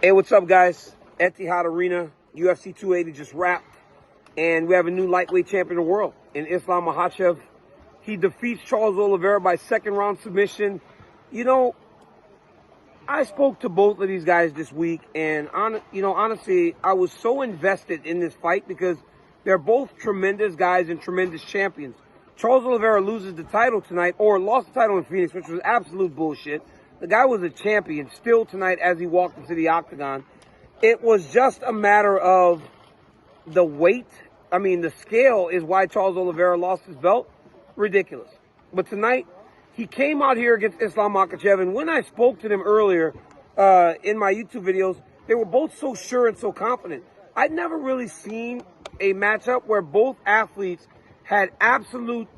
Hey, what's up, guys? Etihad Arena, UFC 280 just wrapped, and we have a new lightweight champion of the world in Islam Makhachev. He defeats Charles Oliveira by second-round submission. You know, I spoke to both of these guys this week, and honestly, I was so invested in this fight because they're both tremendous guys and tremendous champions. Charles Oliveira loses the title tonight, or lost the title in Phoenix, which was absolute bullshit. The guy was a champion still tonight as he walked into the octagon. It was just a matter of the weight. I mean, the scale is why Charles Oliveira lost his belt. Ridiculous. But tonight, he came out here against Islam Makhachev, and when I spoke to them earlier in my YouTube videos, they were both so sure and so confident. I'd never really seen a matchup where both athletes had absolute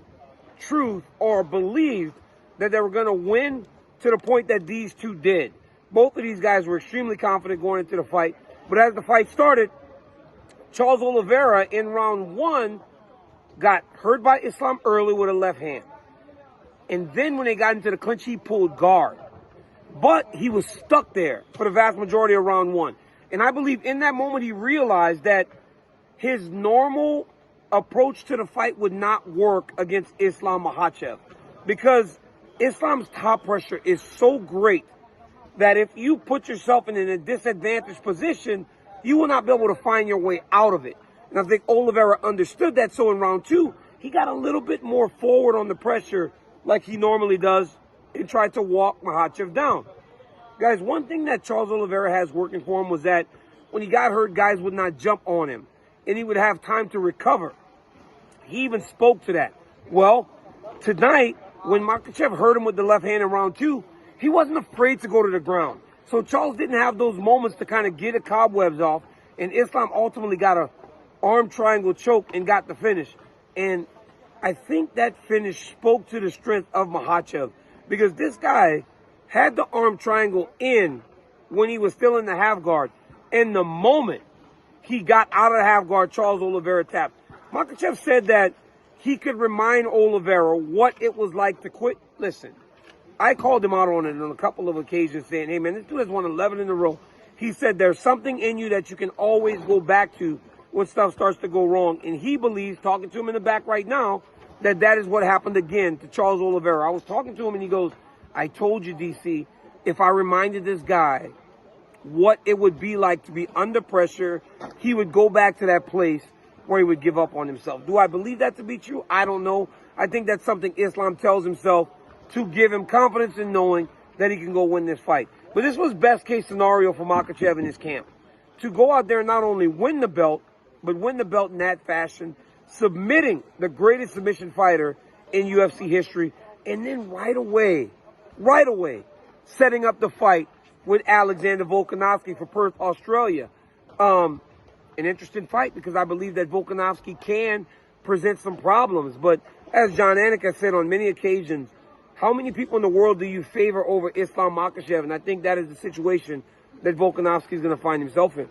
truth or believed that they were going to win to the point that these two did. Both of these guys were extremely confident going into the fight. But as the fight started, Charles Oliveira in round one got hurt by Islam early with a left hand. And then when they got into the clinch, he pulled guard. But he was stuck there for the vast majority of round one. And I believe in that moment he realized that his normal approach to the fight would not work against Islam Makhachev, because Islam's top pressure is so great that if you put yourself in a disadvantaged position, you will not be able to find your way out of it. And I think Oliveira understood that, so in round two, he got a little bit more forward on the pressure like he normally does and tried to walk Makhachev down. Guys, one thing that Charles Oliveira has working for him was that when he got hurt, guys would not jump on him, and he would have time to recover. He even spoke to that. Well, tonight, when Makhachev hurt him with the left hand in round two, he wasn't afraid to go to the ground. So Charles didn't have those moments to kind of get the cobwebs off, and Islam ultimately got a arm triangle choke and got the finish. And I think that finish spoke to the strength of Makhachev, because this guy had the arm triangle in when he was still in the half guard. And the moment he got out of the half guard, Charles Oliveira tapped. Makhachev said that he could remind Oliveira what it was like to quit. Listen, I called him out on it on a couple of occasions saying, hey man, this dude has won 11 in a row. He said there's something in you that you can always go back to when stuff starts to go wrong. And he believes, talking to him in the back right now, that that is what happened again to Charles Oliveira. I was talking to him and he goes, I told you, DC, if I reminded this guy what it would be like to be under pressure, he would go back to that place where he would give up on himself. Do I believe that to be true? I don't know. I think that's something Islam tells himself to give him confidence in knowing that he can go win this fight. But this was best case scenario for Makhachev in his camp. To go out there and not only win the belt, but win the belt in that fashion, submitting the greatest submission fighter in UFC history, and then right away, setting up the fight with Alexander Volkanovski for Perth, Australia. An interesting fight because I believe that Volkanovski can present some problems. But as John Anik has said on many occasions, how many people in the world do you favor over Islam Makhachev? And I think that is the situation that Volkanovski is going to find himself in.